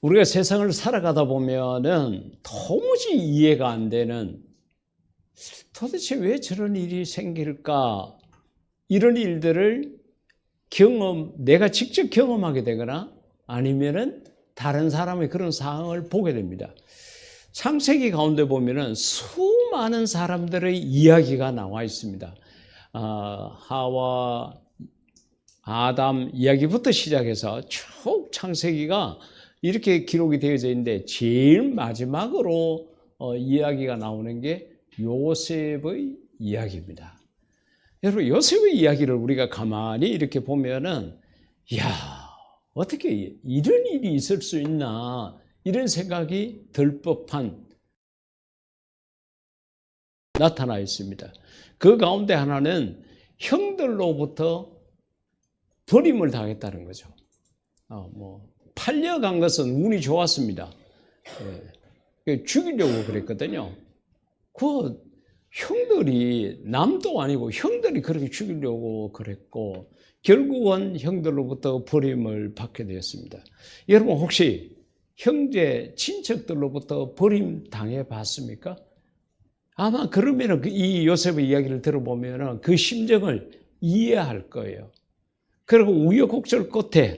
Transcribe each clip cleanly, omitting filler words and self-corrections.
우리가 세상을 살아가다 보면은 도무지 이해가 안 되는, 도대체 왜 저런 일이 생길까? 이런 일들을 내가 직접 경험하게 되거나 아니면은 다른 사람의 그런 상황을 보게 됩니다. 창세기 가운데 보면은 수많은 사람들의 이야기가 나와 있습니다. 하와, 아담 이야기부터 시작해서 쭉 창세기가 이렇게 기록이 되어져 있는데, 제일 마지막으로 이야기가 나오는 게 요셉의 이야기입니다. 여러분, 요셉의 이야기를 우리가 가만히 이렇게 보면은, 이야, 어떻게 이런 일이 있을 수 있나, 이런 생각이 들 법한 나타나 있습니다. 그 가운데 하나는 형들로부터 버림을 당했다는 거죠. 팔려간 것은 운이 좋았습니다. 죽이려고 그랬거든요. 그 형들이, 남도 아니고 형들이 그렇게 죽이려고 그랬고, 결국은 형들로부터 버림을 받게 되었습니다. 여러분, 혹시 형제, 친척들로부터 버림 당해봤습니까? 아마 그러면 이 요셉의 이야기를 들어보면 그 심정을 이해할 거예요. 그리고 우여곡절 끝에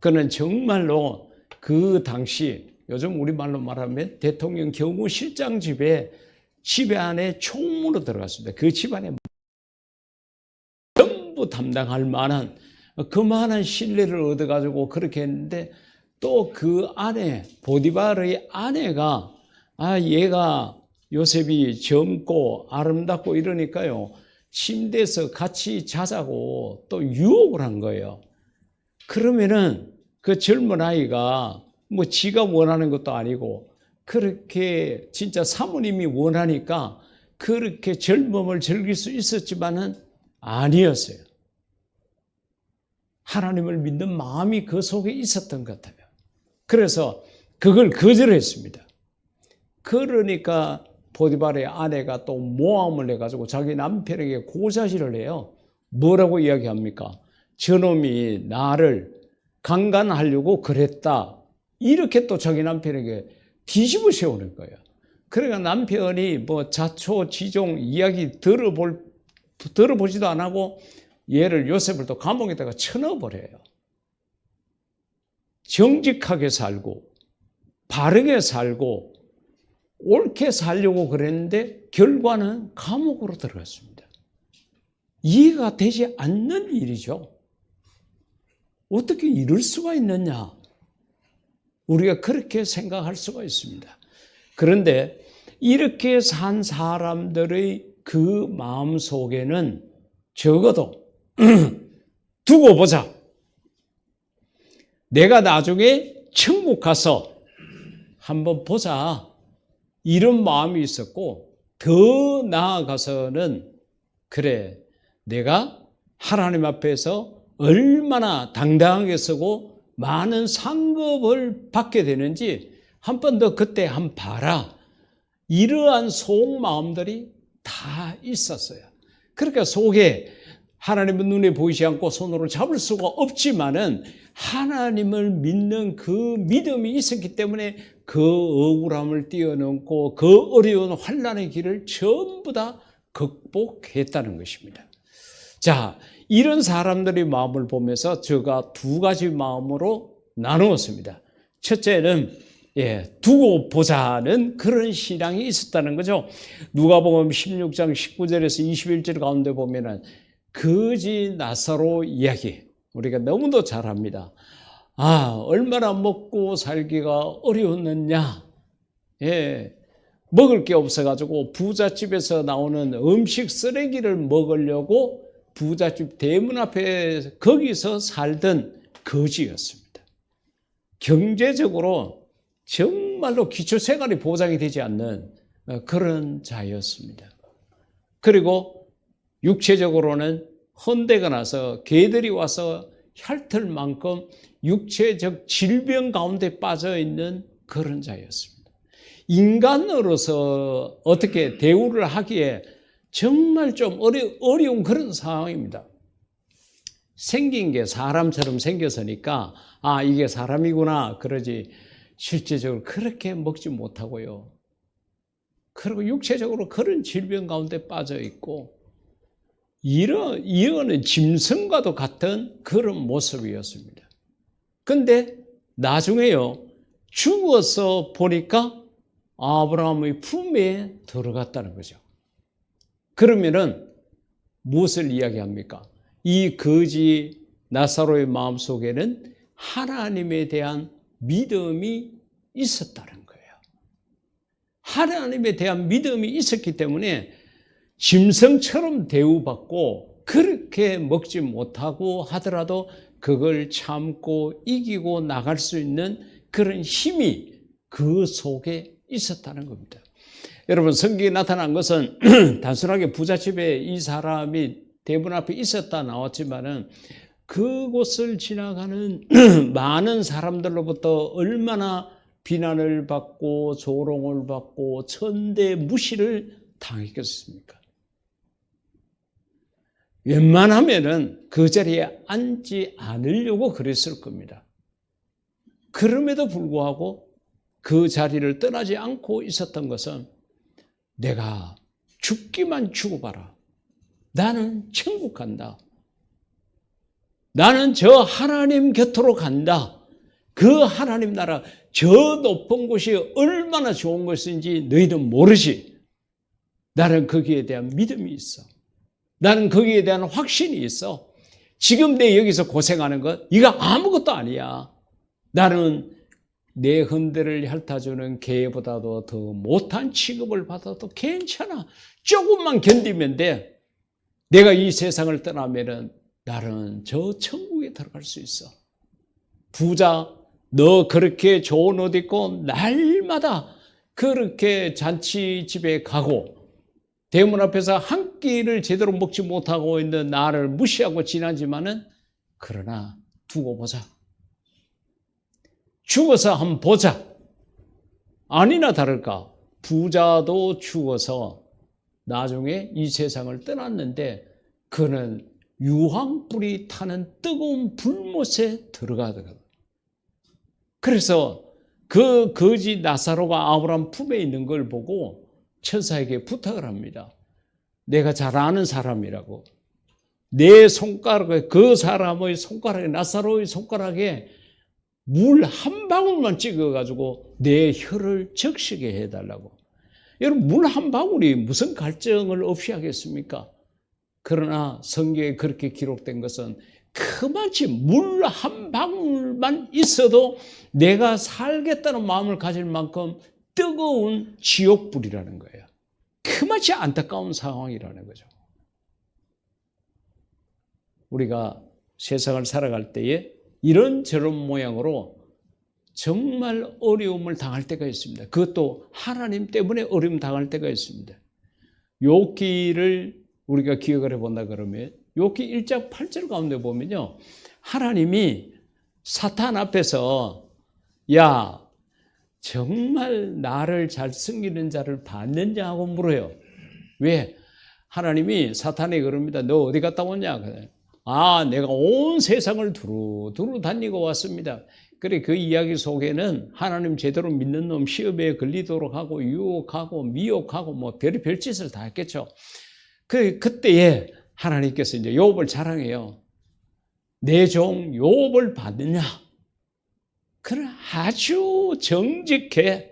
그는 정말로 그 당시, 요즘 우리말로 말하면 대통령 경호실장 집에 안에 총무로 들어갔습니다. 그 집안에 전부 담당할 만한 그만한 신뢰를 얻어가지고 그렇게 했는데, 또 그 아내, 보디발의 아내가, 얘가 요셉이 젊고 아름답고 이러니까요, 침대에서 같이 자자고 또 유혹을 한 거예요. 그러면은 그 젊은 아이가 지가 원하는 것도 아니고, 그렇게 진짜 사모님이 원하니까 그렇게 젊음을 즐길 수 있었지만은 아니었어요. 하나님을 믿는 마음이 그 속에 있었던 것 같아요. 그래서 그걸 거절했습니다. 그러니까 보디발의 아내가 또 모함을 해가지고 자기 남편에게 고사실을 해요. 뭐라고 이야기합니까? 저놈이 나를 강간하려고 그랬다. 이렇게 또 자기 남편에게 뒤집어 세우는 거예요. 그러니까 남편이 자초지종 이야기 들어보지도 안 하고 얘를, 요셉을 또 감옥에다가 쳐넣어버려요. 정직하게 살고 바르게 살고 옳게 살려고 그랬는데 결과는 감옥으로 들어갔습니다. 이해가 되지 않는 일이죠. 어떻게 이럴 수가 있느냐? 우리가 그렇게 생각할 수가 있습니다. 그런데 이렇게 산 사람들의 그 마음 속에는 적어도 두고 보자, 내가 나중에 천국 가서 한번 보자, 이런 마음이 있었고, 더 나아가서는 그래, 내가 하나님 앞에서 얼마나 당당하게 서고 많은 상급을 받게 되는지 한 번 더 그때 한번 봐라, 이러한 속마음들이 다 있었어요. 그러니까 속에 하나님은 눈에 보이지 않고 손으로 잡을 수가 없지만은 하나님을 믿는 그 믿음이 있었기 때문에 그 억울함을 뛰어넘고 그 어려운 환난의 길을 전부 다 극복했다는 것입니다. 자, 이런 사람들의 마음을 보면서 제가 두 가지 마음으로 나누었습니다. 첫째는 두고 보자는 그런 신앙이 있었다는 거죠. 누가복음 16장 19절에서 21절 가운데 보면은 거지 나사로 이야기, 우리가 너무도 잘 압니다. 얼마나 먹고 살기가 어려웠느냐. 먹을 게 없어가지고 부잣집에서 나오는 음식 쓰레기를 먹으려고 부잣집 대문 앞에 거기서 살던 거지였습니다. 경제적으로 정말로 기초생활이 보장이 되지 않는 그런 자였습니다. 그리고 육체적으로는 헌대가 나서 개들이 와서 핥을 만큼 육체적 질병 가운데 빠져 있는 그런 자였습니다. 인간으로서 어떻게 대우를 하기에 정말 좀 어려운 그런 상황입니다. 생긴 게 사람처럼 생겼으니까 아 이게 사람이구나 그러지 실제적으로 그렇게 먹지 못하고요. 그리고 육체적으로 그런 질병 가운데 빠져 있고 이거는 짐승과도 같은 그런 모습이었습니다. 근데 나중에요 죽어서 보니까 아브라함의 품에 들어갔다는 거죠. 그러면은 무엇을 이야기합니까? 이 거지 나사로의 마음속에는 하나님에 대한 믿음이 있었다는 거예요. 하나님에 대한 믿음이 있었기 때문에 짐승처럼 대우받고 그렇게 먹지 못하고 하더라도 그걸 참고 이기고 나갈 수 있는 그런 힘이 그 속에 있었다는 겁니다. 여러분 성경에 나타난 것은 단순하게 부잣집에 이 사람이 대문 앞에 있었다 나왔지만은 그곳을 지나가는 많은 사람들로부터 얼마나 비난을 받고 조롱을 받고 천대 무시를 당했겠습니까? 웬만하면은 그 자리에 앉지 않으려고 그랬을 겁니다. 그럼에도 불구하고 그 자리를 떠나지 않고 있었던 것은 내가 죽기만 죽어봐라. 나는 천국 간다. 나는 저 하나님 곁으로 간다. 그 하나님 나라 저 높은 곳이 얼마나 좋은 것인지 너희는 모르지. 나는 거기에 대한 믿음이 있어. 나는 거기에 대한 확신이 있어. 지금 내 여기서 고생하는 것 이거 아무것도 아니야. 나는 내 흔들을 핥아주는 개보다도 더 못한 취급을 받아도 괜찮아. 조금만 견디면 돼. 내가 이 세상을 떠나면은 나는 저 천국에 들어갈 수 있어. 부자, 너 그렇게 좋은 옷 입고 날마다 그렇게 잔치집에 가고 대문 앞에서 한 끼를 제대로 먹지 못하고 있는 나를 무시하고 지나지만은 그러나 두고 보자. 죽어서 한번 보자. 아니나 다를까 부자도 죽어서 나중에 이 세상을 떠났는데 그는 유황불이 타는 뜨거운 불못에 들어가더라고요. 그래서 그 거지 나사로가 아브라함 품에 있는 걸 보고 천사에게 부탁을 합니다. 내가 잘 아는 사람이라고. 내 손가락에 그 사람의 손가락에 나사로의 손가락에 물 한 방울만 찍어가지고 내 혀를 적시게 해달라고. 여러분 물 한 방울이 무슨 갈증을 없이 하겠습니까? 그러나 성경에 그렇게 기록된 것은 그만치 물 한 방울만 있어도 내가 살겠다는 마음을 가질 만큼 뜨거운 지옥불이라는 거예요. 그만치 안타까운 상황이라는 거죠. 우리가 세상을 살아갈 때에 이런저런 모양으로 정말 어려움을 당할 때가 있습니다. 그것도 하나님 때문에 어려움 당할 때가 있습니다. 욥기를 우리가 기억을 해본다 그러면 욥기 1장 8절 가운데 보면요. 하나님이 사탄 앞에서 야 정말 나를 잘 섬기는 자를 봤느냐 하고 물어요. 왜? 하나님이 사탄에게 그럽니다. 너 어디 갔다 왔냐? 아 내가 온 세상을 두루두루 다니고 왔습니다. 그래 그 이야기 속에는 하나님 제대로 믿는 놈 시험에 걸리도록 하고 유혹하고 미혹하고 뭐 별의별 짓을 다 했겠죠. 그때에 하나님께서 이제 욥을 자랑해요. 내 종 욥을 봤느냐? 그는 아주 정직해.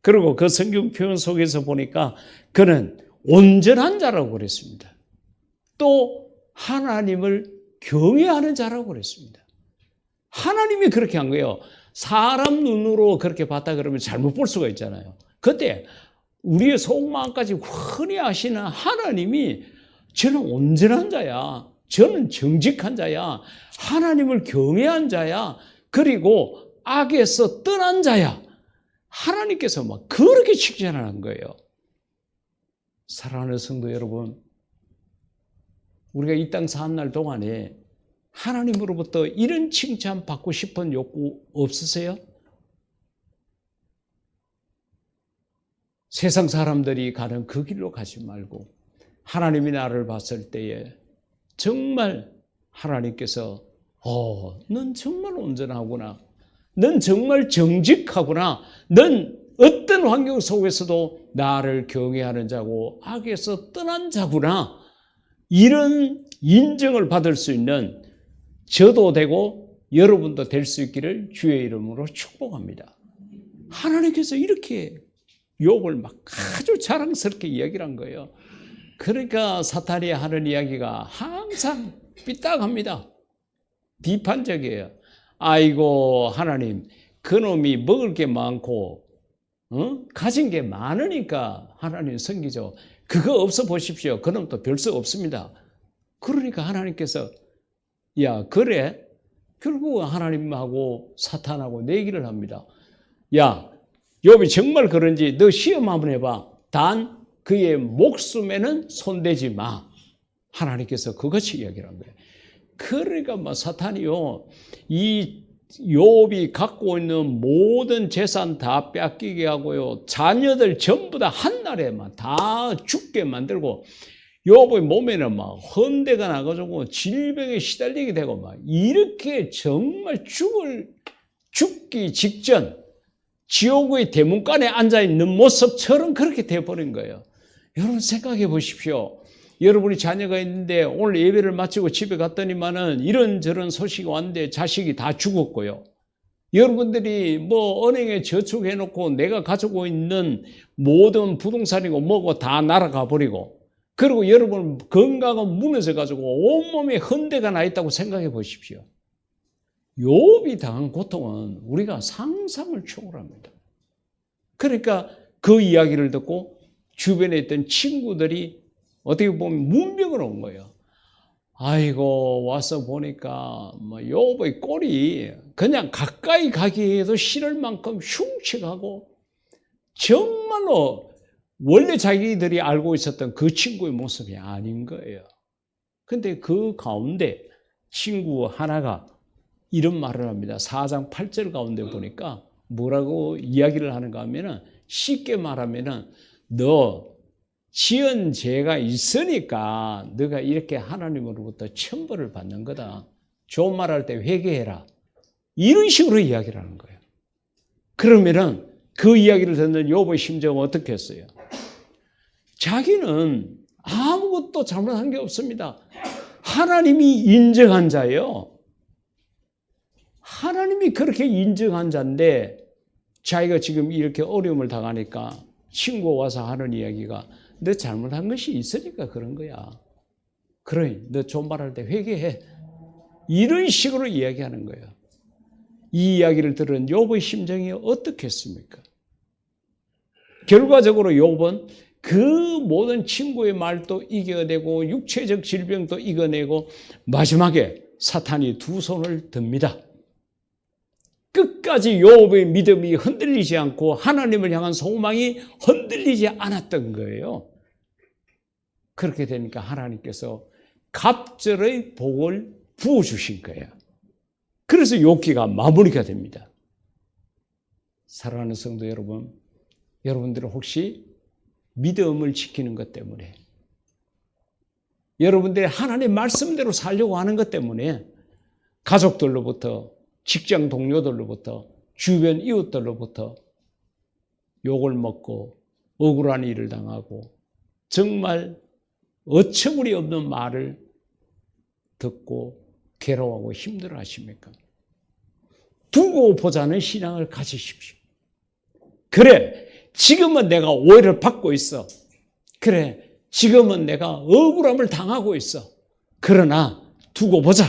그리고 그 성경 표현 속에서 보니까 그는 온전한 자라고 그랬습니다. 또 하나님을 경외하는 자라고 그랬습니다. 하나님이 그렇게 한 거예요. 사람 눈으로 그렇게 봤다 그러면 잘못 볼 수가 있잖아요. 그때 우리의 속마음까지 훤히 아시는 하나님이 저는 온전한 자야. 저는 정직한 자야. 하나님을 경외한 자야. 그리고 악에서 떠난 자야. 하나님께서 막 그렇게 칭찬하는 거예요. 사랑하는 성도 여러분, 우리가 이 땅 사는 날 동안에 하나님으로부터 이런 칭찬 받고 싶은 욕구 없으세요? 세상 사람들이 가는 그 길로 가지 말고 하나님이 나를 봤을 때에 정말 하나님께서 넌 정말 온전하구나. 넌 정말 정직하구나. 넌 어떤 환경 속에서도 나를 경외하는 자고 악에서 떠난 자구나. 이런 인정을 받을 수 있는 저도 되고 여러분도 될 수 있기를 주의 이름으로 축복합니다. 하나님께서 이렇게 욥을 막 아주 자랑스럽게 이야기를 한 거예요. 그러니까 사탄이 하는 이야기가 항상 삐딱합니다. 비판적이에요. 아이고 하나님, 그놈이 먹을 게 많고 가진 게 많으니까 하나님 섬기죠. 그거 없어 보십시오. 그놈 또 별 수 없습니다. 그러니까 하나님께서 야 그래? 결국 하나님하고 사탄하고 내기를 합니다. 야 욥이 정말 그런지 너 시험 한번 해봐. 단 그의 목숨에는 손대지 마. 하나님께서 그것이 이야기를 한 거예요. 그러니까 사탄이요, 이 욥이 갖고 있는 모든 재산 다 뺏기게 하고요, 자녀들 전부 다 한날에만 다 죽게 만들고, 욥의 몸에는 막 헌대가 나가지고 질병에 시달리게 되고 막 이렇게 정말 죽기 직전 지옥의 대문간에 앉아있는 모습처럼 그렇게 되어버린 거예요. 여러분 생각해 보십시오. 여러분이 자녀가 있는데 오늘 예배를 마치고 집에 갔더니만은 이런저런 소식이 왔는데 자식이 다 죽었고요. 여러분들이 뭐 은행에 저축해놓고 내가 가지고 있는 모든 부동산이고 뭐고 다 날아가 버리고, 그리고 여러분 건강은 무너져가지고 온몸에 헌대가 나 있다고 생각해 보십시오. 욥이 당한 고통은 우리가 상상을 초월합니다. 그러니까 그 이야기를 듣고 주변에 있던 친구들이 어떻게 보면 문명을 온 거예요. 아이고 와서 보니까 뭐 욥의 꼴이 그냥 가까이 가기에도 싫을 만큼 흉측하고 정말로 원래 자기들이 알고 있었던 그 친구의 모습이 아닌 거예요. 근데 그 가운데 친구 하나가 이런 말을 합니다. 4장 8절 가운데 보니까 뭐라고 이야기를 하는가 하면은, 쉽게 말하면은 너 지은 죄가 있으니까 너가 이렇게 하나님으로부터 천벌을 받는 거다. 좋은 말할 때 회개해라. 이런 식으로 이야기를 하는 거예요. 그러면은 그 이야기를 듣는 욥의 심정은 어떻게 했어요? 자기는 아무것도 잘못한 게 없습니다. 하나님이 인정한 자예요. 하나님이 그렇게 인정한 자인데 자기가 지금 이렇게 어려움을 당하니까 친구가 와서 하는 이야기가 너 잘못한 것이 있으니까 그런 거야. 그래, 너 좋은 말할 때 회개해. 이런 식으로 이야기하는 거예요. 이 이야기를 들은 욥의 심정이 어떻겠습니까? 결과적으로 욥은 그 모든 친구의 말도 이겨내고 육체적 질병도 이겨내고 마지막에 사탄이 두 손을 듭니다. 끝까지 욥의 믿음이 흔들리지 않고 하나님을 향한 소망이 흔들리지 않았던 거예요. 그렇게 되니까 하나님께서 갑절의 복을 부어주신 거예요. 그래서 욥기가 마무리가 됩니다. 사랑하는 성도 여러분, 여러분들은 혹시 믿음을 지키는 것 때문에, 여러분들이 하나님의 말씀대로 살려고 하는 것 때문에 가족들로부터, 직장 동료들로부터, 주변 이웃들로부터 욕을 먹고 억울한 일을 당하고 정말 어처구니 없는 말을 듣고 괴로워하고 힘들어 하십니까? 두고 보자는 신앙을 가지십시오. 그래, 지금은 내가 오해를 받고 있어. 그래, 지금은 내가 억울함을 당하고 있어. 그러나 두고 보자.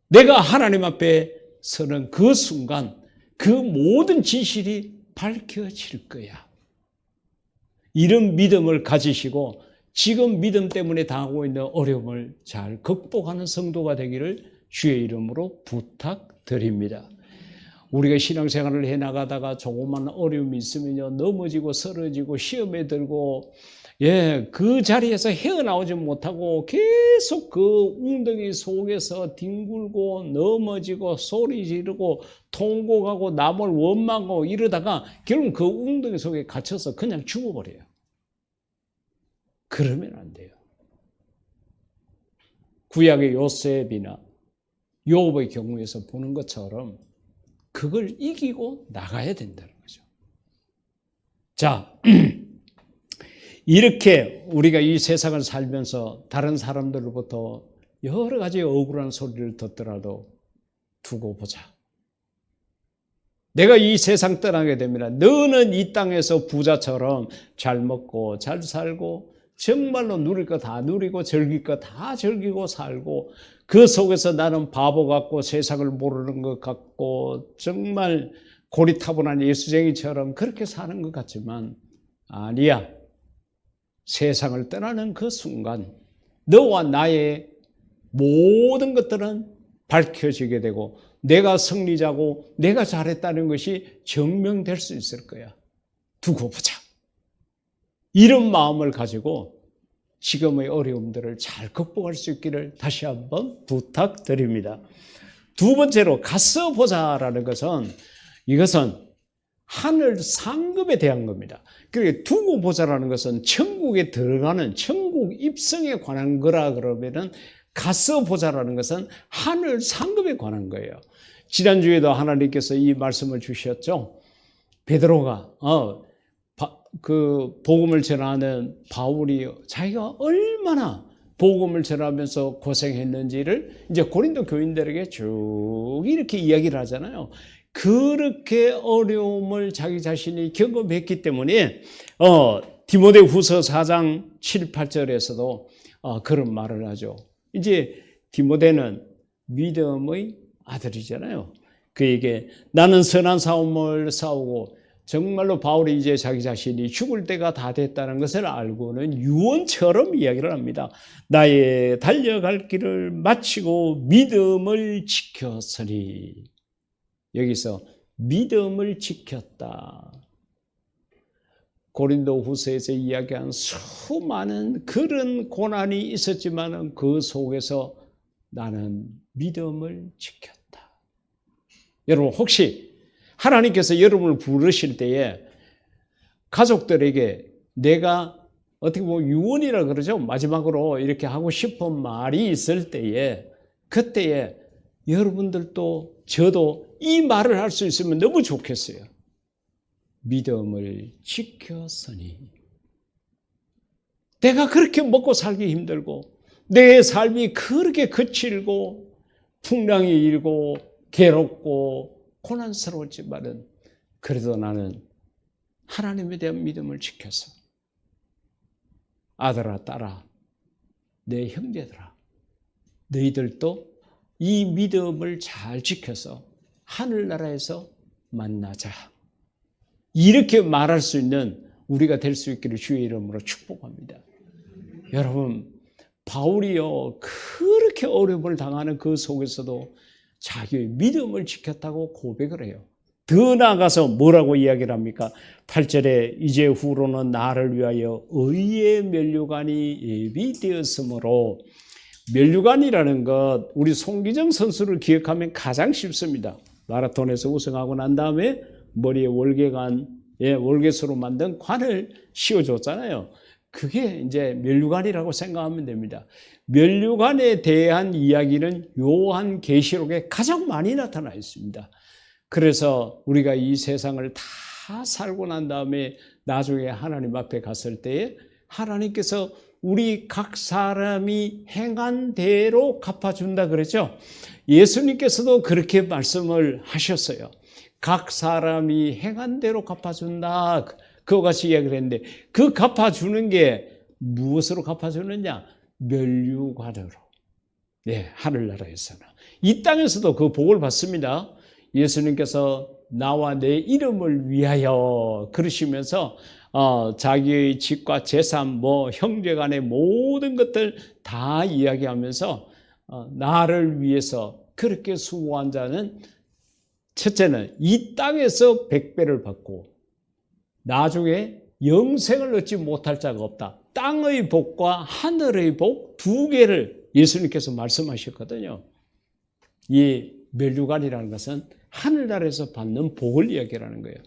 내가 하나님 앞에 서는 그 순간 그 모든 진실이 밝혀질 거야. 이런 믿음을 가지시고 지금 믿음 때문에 당하고 있는 어려움을 잘 극복하는 성도가 되기를 주의 이름으로 부탁드립니다. 우리가 신앙생활을 해나가다가 조그만 어려움이 있으면요, 넘어지고 쓰러지고 시험에 들고 그 자리에서 헤어나오지 못하고 계속 그 웅덩이 속에서 뒹굴고 넘어지고 소리 지르고 통곡하고 남을 원망하고 이러다가 결국 그 웅덩이 속에 갇혀서 그냥 죽어버려요. 그러면 안 돼요. 구약의 요셉이나 요업의 경우에서 보는 것처럼 그걸 이기고 나가야 된다는 거죠. 자, 이렇게 우리가 이 세상을 살면서 다른 사람들로부터 여러 가지 억울한 소리를 듣더라도 두고 보자. 내가 이 세상 떠나게 되면 너는 이 땅에서 부자처럼 잘 먹고 잘 살고 정말로 누릴 거 다 누리고 즐길 거 다 즐기고 살고 그 속에서 나는 바보 같고 세상을 모르는 것 같고 정말 고리타분한 예수쟁이처럼 그렇게 사는 것 같지만 아니야. 세상을 떠나는 그 순간 너와 나의 모든 것들은 밝혀지게 되고 내가 승리자고 내가 잘했다는 것이 증명될 수 있을 거야. 두고 보자. 이런 마음을 가지고 지금의 어려움들을 잘 극복할 수 있기를 다시 한번 부탁드립니다. 두 번째로 가서 보자라는 것은 이것은 하늘 상급에 대한 겁니다. 그리고 두고 보자라는 것은 천국에 들어가는 천국 입성에 관한 거라 그러면은 가서 보자라는 것은 하늘 상급에 관한 거예요. 지난주에도 하나님께서 이 말씀을 주셨죠. 베드로가 그 복음을 전하는 바울이 자기가 얼마나 복음을 전하면서 고생했는지를 이제 고린도 교인들에게 쭉 이렇게 이야기를 하잖아요. 그렇게 어려움을 자기 자신이 경험했기 때문에 디모데후서 4장 7, 8절에서도 그런 말을 하죠. 이제 디모데는 믿음의 아들이잖아요. 그에게 나는 선한 싸움을 싸우고 정말로 바울이 이제 자기 자신이 죽을 때가 다 됐다는 것을 알고는 유언처럼 이야기를 합니다. 나의 달려갈 길을 마치고 믿음을 지켰으니. 여기서 믿음을 지켰다. 고린도 후서에서 이야기한 수많은 그런 고난이 있었지만 그 속에서 나는 믿음을 지켰다. 여러분 혹시 하나님께서 여러분을 부르실 때에 가족들에게 내가 어떻게 보면 유언이라 그러죠. 마지막으로 이렇게 하고 싶은 말이 있을 때에 그때에 여러분들도 저도 이 말을 할 수 있으면 너무 좋겠어요. 믿음을 지켰으니. 내가 그렇게 먹고 살기 힘들고 내 삶이 그렇게 거칠고 풍랑이 일고 괴롭고 고난스러웠지만은 그래도 나는 하나님에 대한 믿음을 지켜서 아들아 딸아 내 형제들아 너희들도 이 믿음을 잘 지켜서 하늘나라에서 만나자. 이렇게 말할 수 있는 우리가 될 수 있기를 주의 이름으로 축복합니다. 여러분 바울이요 그렇게 어려움을 당하는 그 속에서도 자기의 믿음을 지켰다고 고백을 해요. 더 나아가서 뭐라고 이야기를 합니까? 8절에 이제 후로는 나를 위하여 의의 면류관이 예비되었으므로 면류관이라는 것 우리 송기정 선수를 기억하면 가장 쉽습니다. 마라톤에서 우승하고 난 다음에 머리에 월계수로 만든 관을 씌워줬잖아요. 그게 이제 면류관이라고 생각하면 됩니다. 면류관에 대한 이야기는 요한계시록에 가장 많이 나타나 있습니다. 그래서 우리가 이 세상을 다 살고 난 다음에 나중에 하나님 앞에 갔을 때에 하나님께서 우리 각 사람이 행한 대로 갚아준다 그랬죠. 예수님께서도 그렇게 말씀을 하셨어요. 각 사람이 행한 대로 갚아준다. 그와 같이 이야기를 했는데 그 갚아주는 게 무엇으로 갚아주느냐? 면류관으로. 네, 하늘나라에서는. 이 땅에서도 그 복을 받습니다. 예수님께서 나와 내 이름을 위하여 그러시면서 자기의 집과 재산, 형제간의 모든 것들 다 이야기하면서 나를 위해서 그렇게 수고한 자는 첫째는 이 땅에서 100배를 받고 나중에 영생을 얻지 못할 자가 없다. 땅의 복과 하늘의 복 두 개를 예수님께서 말씀하셨거든요. 이 면류관이라는 것은 하늘나라에서 받는 복을 이야기하는 거예요.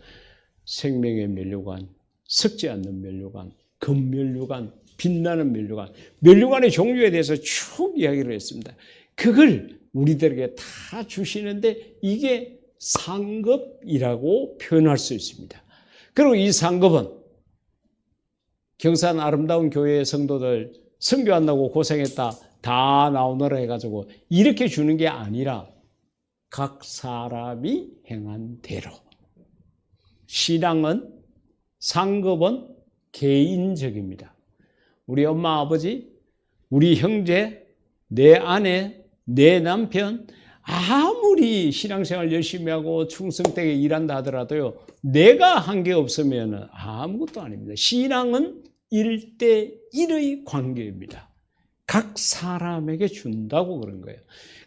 생명의 면류관, 썩지 않는 면류관, 금면류관, 빛나는 면류관. 면류관의 종류에 대해서 쭉 이야기를 했습니다. 그걸 우리들에게 다 주시는데 이게 상급이라고 표현할 수 있습니다. 그리고 이 상급은 경산 아름다운 교회의 성도들 선교한다고 고생했다 다 나오너라 해가지고 이렇게 주는 게 아니라 각 사람이 행한 대로. 신앙은 상급은 개인적입니다. 우리 엄마 아버지, 우리 형제, 내 아내, 내 남편 아무리 신앙생활 열심히 하고 충성되게 일한다 하더라도요. 내가 한 게 없으면 아무것도 아닙니다. 신앙은 1대1의 관계입니다. 각 사람에게 준다고 그런 거예요.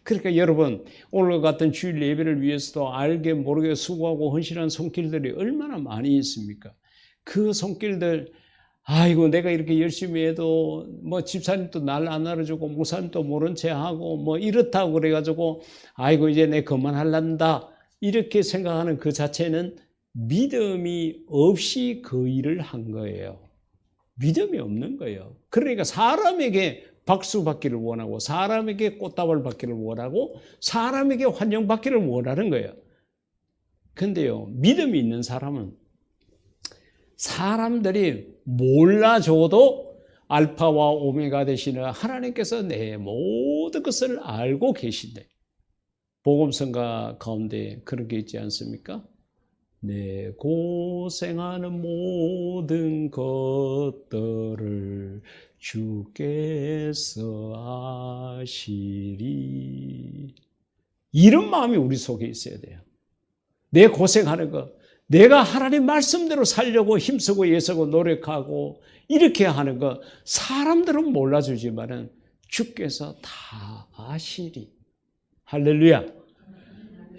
그러니까 여러분 오늘 같은 주일 예배를 위해서도 알게 모르게 수고하고 헌신한 손길들이 얼마나 많이 있습니까? 그 손길들 아이고 내가 이렇게 열심히 해도 뭐 집사님도 날 안 알아주고 목사님도 모른 채 하고 뭐 이렇다고 그래가지고 아이고 이제 내 그만할란다 이렇게 생각하는 그 자체는 믿음이 없이 그 일을 한 거예요. 믿음이 없는 거예요. 그러니까 사람에게 박수 받기를 원하고 사람에게 꽃다발 받기를 원하고 사람에게 환영받기를 원하는 거예요. 근데요 믿음이 있는 사람은 사람들이 몰라줘도 알파와 오메가 되시는 하나님께서 내 모든 것을 알고 계신데 복음성가 가운데 그런 게 있지 않습니까? 내 고생하는 모든 것들을 주께서 아시리. 이런 마음이 우리 속에 있어야 돼요. 내 고생하는 것, 내가 하나님 말씀대로 살려고 힘쓰고 애쓰고 노력하고 이렇게 하는 것 사람들은 몰라주지만은 주께서 다 아시리. 할렐루야.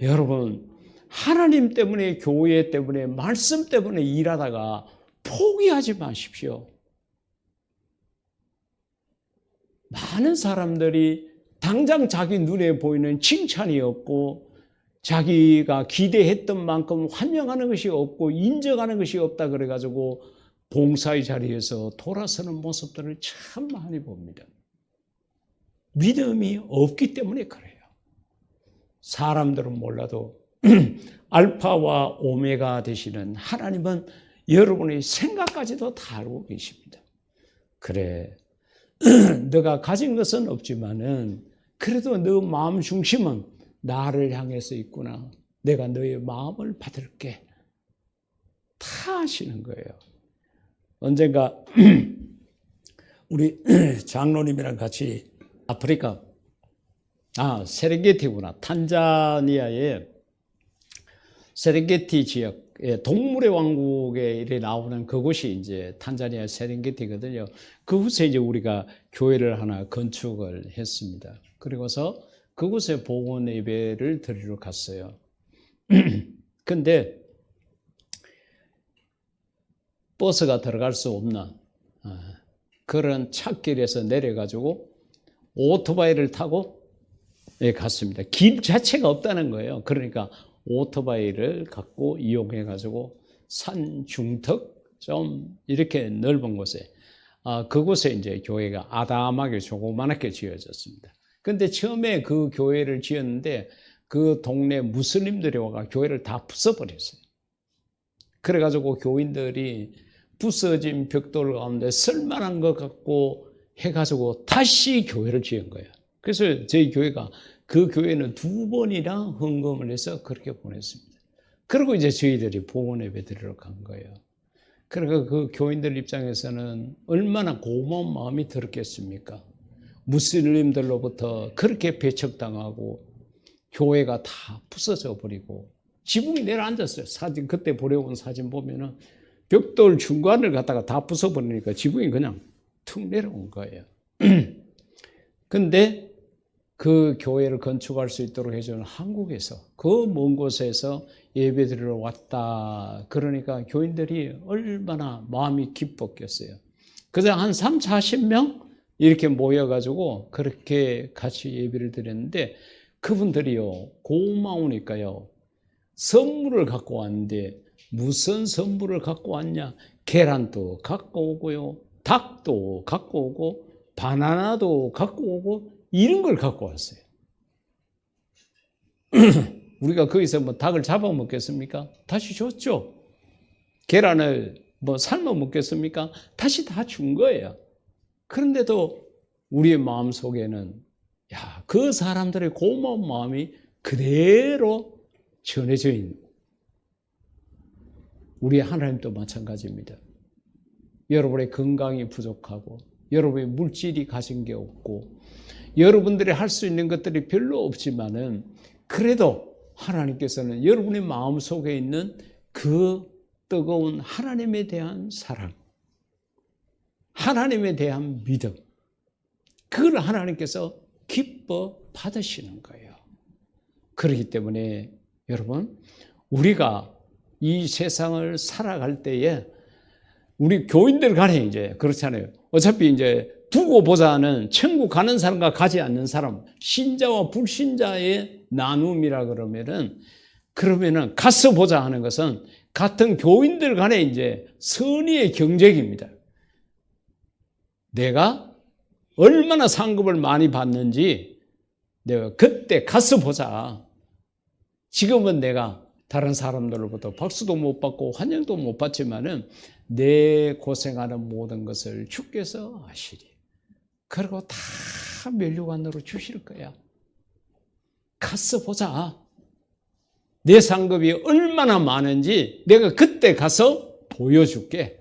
여러분 하나님 때문에 교회 때문에 말씀 때문에 일하다가 포기하지 마십시오. 많은 사람들이 당장 자기 눈에 보이는 칭찬이 없고 자기가 기대했던 만큼 환영하는 것이 없고 인정하는 것이 없다 그래가지고 봉사의 자리에서 돌아서는 모습들을 참 많이 봅니다. 믿음이 없기 때문에 그래요. 사람들은 몰라도 알파와 오메가 되시는 하나님은 여러분의 생각까지도 다 알고 계십니다. 그래, 너가 가진 것은 없지만은 그래도 너 마음 중심은 나를 향해서 있구나. 내가 너의 마음을 받을게. 다 아시는 거예요. 언젠가 우리 장로님이랑 같이 아프리카, 세렝게티구나. 탄자니아의 세렝게티 지역의 동물의 왕국에 이래 나오는 그곳이 이제 탄자니아 세렝게티거든요. 그곳에 이제 우리가 교회를 하나 건축을 했습니다. 그리고서 그곳에 복원 예배를 드리러 갔어요. 근데 버스가 들어갈 수 없는 그런 찻길에서 내려가지고 오토바이를 타고 갔습니다. 길 자체가 없다는 거예요. 그러니까 오토바이를 갖고 이용해가지고 산 중턱 좀 이렇게 넓은 곳에 그곳에 이제 교회가 아담하게 조그맣게 지어졌습니다. 근데 처음에 그 교회를 지었는데 그 동네 무슬림들이 와가 교회를 다 부숴버렸어요. 그래가지고 교인들이 부서진 벽돌 가운데 쓸만한 것 갖고 해가지고 다시 교회를 지은 거예요. 그래서 저희 교회가 그 교회는 2번이나 헌금을 해서 그렇게 보냈습니다. 그리고 이제 저희들이 복원 예배 드리러 간 거예요. 그러니까 그 교인들 입장에서는 얼마나 고마운 마음이 들었겠습니까? 무슬림들로부터 그렇게 배척당하고 교회가 다 부서져 버리고 지붕이 내려앉았어요. 사진 그때 보내온 사진 보면은 벽돌 중간을 갖다가 다 부숴버리니까 지붕이 그냥 툭 내려온 거예요. 근데 그 교회를 건축할 수 있도록 해주는 한국에서 그 먼 곳에서 예배드리러 왔다. 그러니까 교인들이 얼마나 마음이 기뻤겠어요. 그저 한 30-40명 이렇게 모여가지고 그렇게 같이 예배를 드렸는데 그분들이요 고마우니까요 선물을 갖고 왔는데 무슨 선물을 갖고 왔냐? 계란도 갖고 오고요 닭도 갖고 오고 바나나도 갖고 오고 이런 걸 갖고 왔어요. 우리가 거기서 뭐 닭을 잡아먹겠습니까? 다시 줬죠. 계란을 뭐 삶아 먹겠습니까? 다시 다 준 거예요. 그런데도 우리의 마음속에는 그 사람들의 고마운 마음이 그대로 전해져 있는, 우리 하나님도 마찬가지입니다. 여러분의 건강이 부족하고 여러분의 물질이 가진 게 없고 여러분들이 할 수 있는 것들이 별로 없지만은 그래도 하나님께서는 여러분의 마음속에 있는 그 뜨거운 하나님에 대한 사랑, 하나님에 대한 믿음, 그걸 하나님께서 기뻐 받으시는 거예요. 그렇기 때문에 여러분, 우리가 이 세상을 살아갈 때에 우리 교인들 간에 이제 그렇잖아요. 어차피 이제 두고 보자는 천국 가는 사람과 가지 않는 사람, 신자와 불신자의 나눔이라 그러면은 가서 보자 하는 것은 같은 교인들 간에 이제 선의의 경쟁입니다. 내가 얼마나 상급을 많이 받는지 내가 그때 가서 보자. 지금은 내가 다른 사람들로부터 박수도 못 받고 환영도 못 받지만은 내 고생하는 모든 것을 주께서 아시리. 그리고 다 면류관으로 주실 거야. 가서 보자. 내 상급이 얼마나 많은지 내가 그때 가서 보여줄게.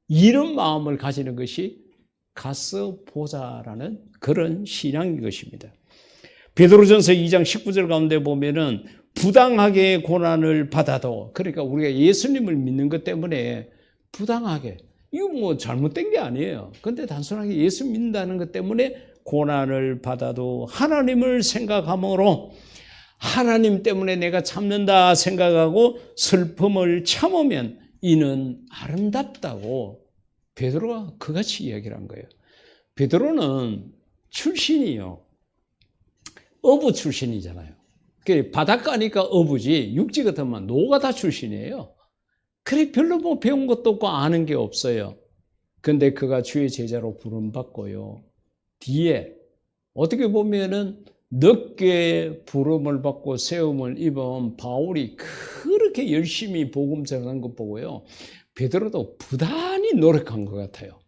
이런 마음을 가지는 것이 가서 보자라는 그런 신앙인 것입니다. 베드로전서 2장 19절 가운데 보면은 부당하게 고난을 받아도, 그러니까 우리가 예수님을 믿는 것 때문에 부당하게, 이거 뭐 잘못된 게 아니에요. 근데 단순하게 예수 믿는다는 것 때문에 고난을 받아도 하나님을 생각함으로 하나님 때문에 내가 참는다 생각하고 슬픔을 참으면 이는 아름답다고 베드로가 그같이 이야기를 한 거예요. 베드로는 출신이요, 어부 출신이잖아요. 바닷가니까 어부지 육지 같으면 노가다 출신이에요. 그래 별로 뭐 배운 것도 없고 아는 게 없어요. 근데 그가 주의 제자로 부름받고요. 뒤에 어떻게 보면은 늦게 부름을 받고 세움을 입은 바울이 그렇게 열심히 복음 전한 것 보고요. 베드로도 부단히 노력한 것 같아요.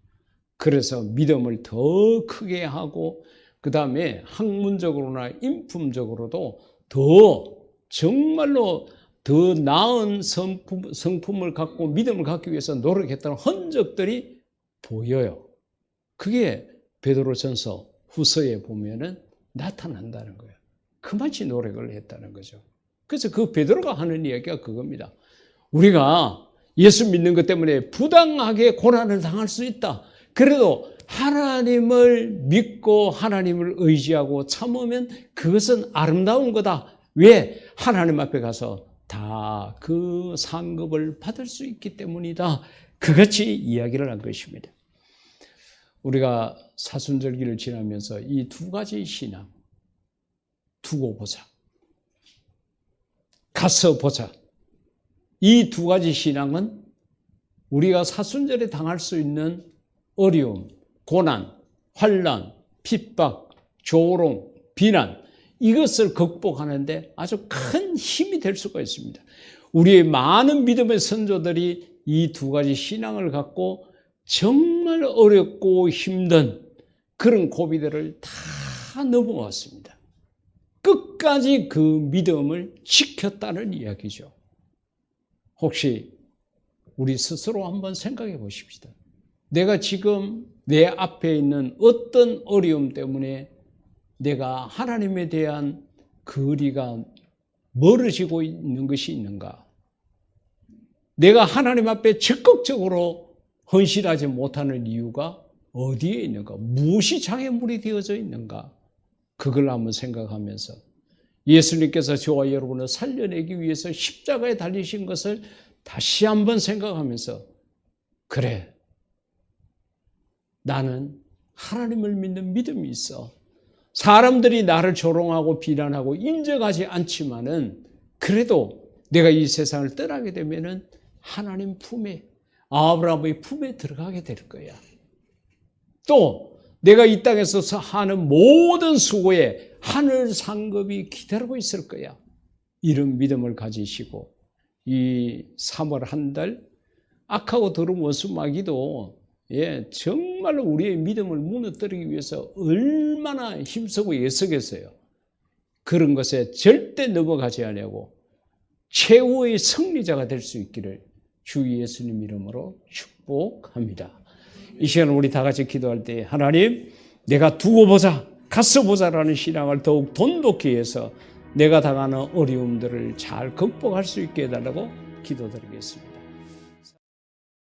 그래서 믿음을 더 크게 하고 그 다음에 학문적으로나 인품적으로도 더 정말로 더 나은 성품을 갖고 믿음을 갖기 위해서 노력했다는 흔적들이 보여요. 그게 베드로전서 후서에 보면은 나타난다는 거예요. 그만치 노력을 했다는 거죠. 그래서 그 베드로가 하는 이야기가 그겁니다. 우리가 예수 믿는 것 때문에 부당하게 고난을 당할 수 있다. 그래도 하나님을 믿고 하나님을 의지하고 참으면 그것은 아름다운 거다. 왜? 하나님 앞에 가서 다 그 상급을 받을 수 있기 때문이다. 그같이 이야기를 한 것입니다. 우리가 사순절기를 지나면서 이 두 가지 신앙, 두고 보자, 가서 보자, 이 두 가지 신앙은 우리가 사순절에 당할 수 있는 어려움, 고난, 환난, 핍박, 조롱, 비난, 이것을 극복하는데 아주 큰 힘이 될 수가 있습니다. 우리의 많은 믿음의 선조들이 이 두 가지 신앙을 갖고 정말 어렵고 힘든 그런 고비들을 다 넘어왔습니다. 끝까지 그 믿음을 지켰다는 이야기죠. 혹시 우리 스스로 한번 생각해 보십시다. 내가 지금 내 앞에 있는 어떤 어려움 때문에 내가 하나님에 대한 거리가 멀어지고 있는 것이 있는가? 내가 하나님 앞에 적극적으로 헌신하지 못하는 이유가 어디에 있는가? 무엇이 장애물이 되어져 있는가? 그걸 한번 생각하면서 예수님께서 저와 여러분을 살려내기 위해서 십자가에 달리신 것을 다시 한번 생각하면서, 그래, 나는 하나님을 믿는 믿음이 있어. 사람들이 나를 조롱하고 비난하고 인정하지 않지만은 그래도 내가 이 세상을 떠나게 되면은 하나님 품에, 아브라함의 품에 들어가게 될 거야. 또 내가 이 땅에서 하는 모든 수고에 하늘 상급이 기다리고 있을 거야. 이런 믿음을 가지시고 이 3월 한 달 악하고 더러운 원수마귀도 정말로 우리의 믿음을 무너뜨리기 위해서 얼마나 힘쓰고 애쓰겠어요. 그런 것에 절대 넘어가지 않으려고 최후의 승리자가 될 수 있기를 주 예수님 이름으로 축복합니다. 이 시간 우리 다 같이 기도할 때 하나님, 내가 두고 보자, 가서 보자라는 신앙을 더욱 돈독히 해서 내가 당하는 어려움들을 잘 극복할 수 있게 해달라고 기도드리겠습니다.